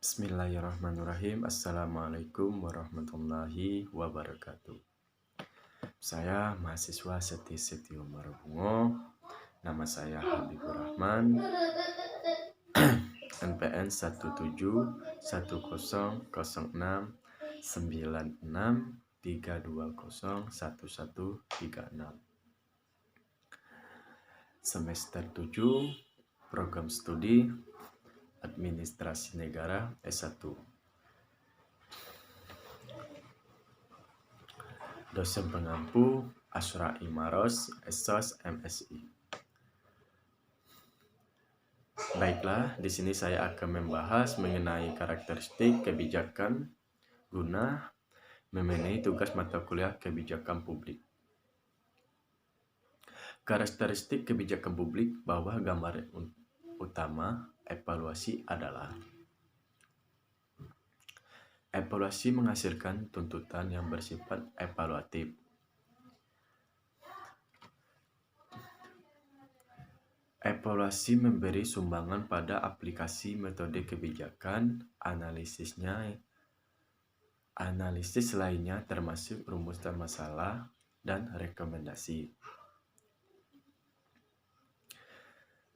Bismillahirrahmanirrahim. Assalamualaikum warahmatullahi wabarakatuh. Saya mahasiswa Seti Setio Marubungo. Nama saya Habibur Rahman. NPN 171069632011136. Semester 7, Program Studi Administrasi Negara S1. Dosen pengampu Asra Imaros, SOS MSI. Baiklah, di sini saya akan membahas mengenai karakteristik kebijakan guna memenuhi tugas mata kuliah kebijakan publik. Karakteristik kebijakan publik bawah gambar utama evaluasi adalah: evaluasi menghasilkan tuntutan yang bersifat evaluatif. Evaluasi memberi sumbangan pada aplikasi metode kebijakan, analisis lainnya termasuk rumusan masalah dan rekomendasi.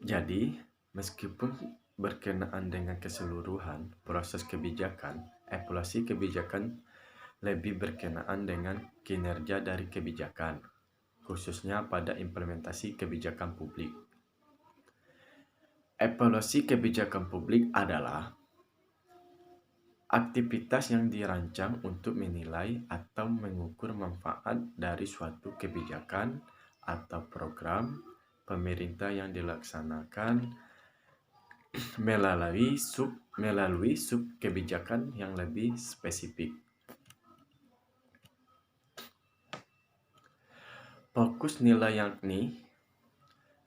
Jadi, meskipun berkenaan dengan keseluruhan proses kebijakan, evaluasi kebijakan lebih berkenaan dengan kinerja dari kebijakan, khususnya pada implementasi kebijakan publik. Evaluasi kebijakan publik adalah aktivitas yang dirancang untuk menilai atau mengukur manfaat dari suatu kebijakan atau program pemerintah yang dilaksanakan melalui sub kebijakan yang lebih spesifik. Fokus nilai yakni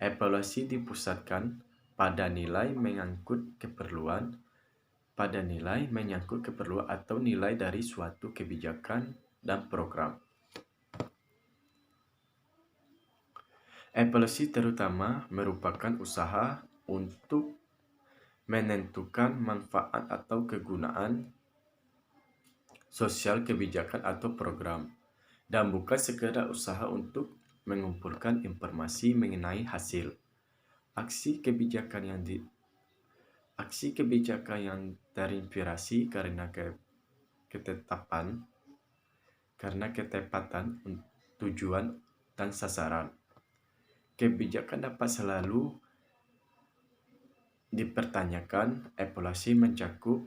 evaluasi dipusatkan pada nilai menyangkut keperluan atau nilai dari suatu kebijakan dan program. Evaluasi terutama merupakan usaha untuk menentukan manfaat atau kegunaan sosial kebijakan atau program, dan bukan sekedar usaha untuk mengumpulkan informasi mengenai hasil aksi kebijakan yang terinspirasi karena ketepatan tujuan dan sasaran. Kebijakan dapat selalu dipertanyakan. Evaluasi mencakup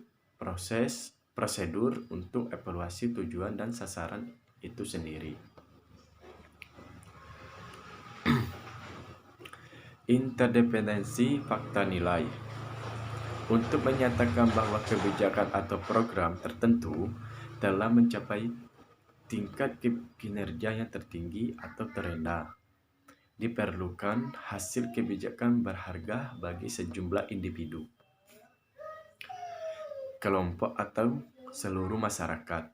prosedur untuk evaluasi tujuan dan sasaran itu sendiri. Interdependensi fakta nilai. Untuk menyatakan bahwa kebijakan atau program tertentu telah mencapai tingkat kinerja yang tertinggi atau terendah, diperlukan hasil kebijakan berharga bagi sejumlah individu, kelompok atau seluruh masyarakat.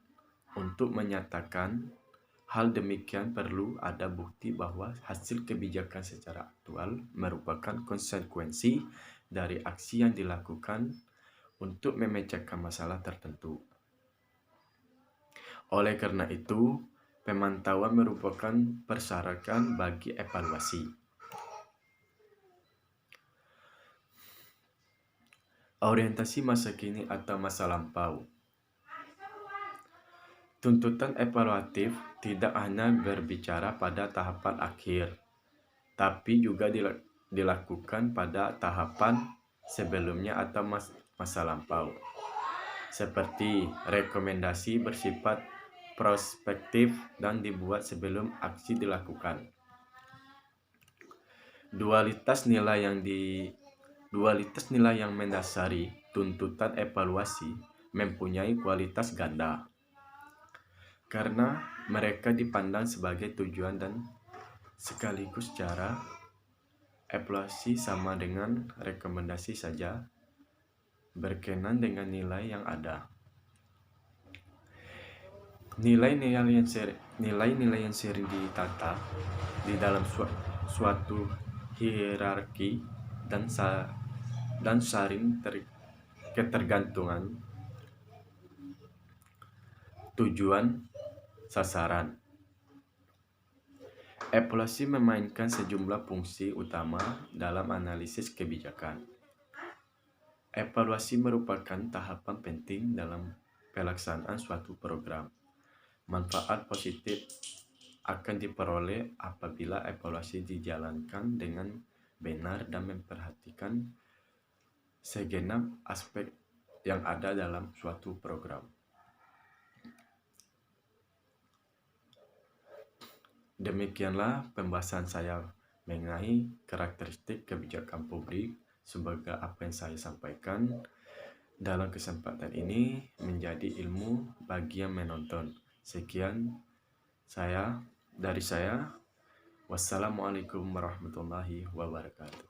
Untuk menyatakan hal demikian perlu ada bukti bahwa hasil kebijakan secara aktual merupakan konsekuensi dari aksi yang dilakukan untuk memecahkan masalah tertentu. Oleh karena itu, pemantauan merupakan persyaratan bagi evaluasi. Orientasi masa kini atau masa lampau. Tuntutan evaluatif tidak hanya berbicara pada tahapan akhir, tapi juga dilakukan pada tahapan sebelumnya atau masa lampau, seperti rekomendasi bersifat prospektif dan dibuat sebelum aksi dilakukan. Dualitas nilai yang mendasari tuntutan evaluasi mempunyai kualitas ganda, karena mereka dipandang sebagai tujuan dan sekaligus cara. Evaluasi sama dengan rekomendasi saja, berkenan dengan nilai yang ada. Nilai-nilai yang sering ditata di dalam suatu hierarki dan saling ketergantungan Tujuan sasaran. Evaluasi memainkan sejumlah fungsi utama dalam analisis kebijakan. Evaluasi merupakan tahapan penting dalam pelaksanaan suatu program. Manfaat positif akan diperoleh apabila evaluasi dijalankan dengan benar dan memperhatikan segenap aspek yang ada dalam suatu program. Demikianlah pembahasan saya mengenai karakteristik kebijakan publik. Semoga apa yang saya sampaikan dalam kesempatan ini menjadi ilmu bagi yang menonton. Sekian dari saya. Wassalamualaikum warahmatullahi wabarakatuh.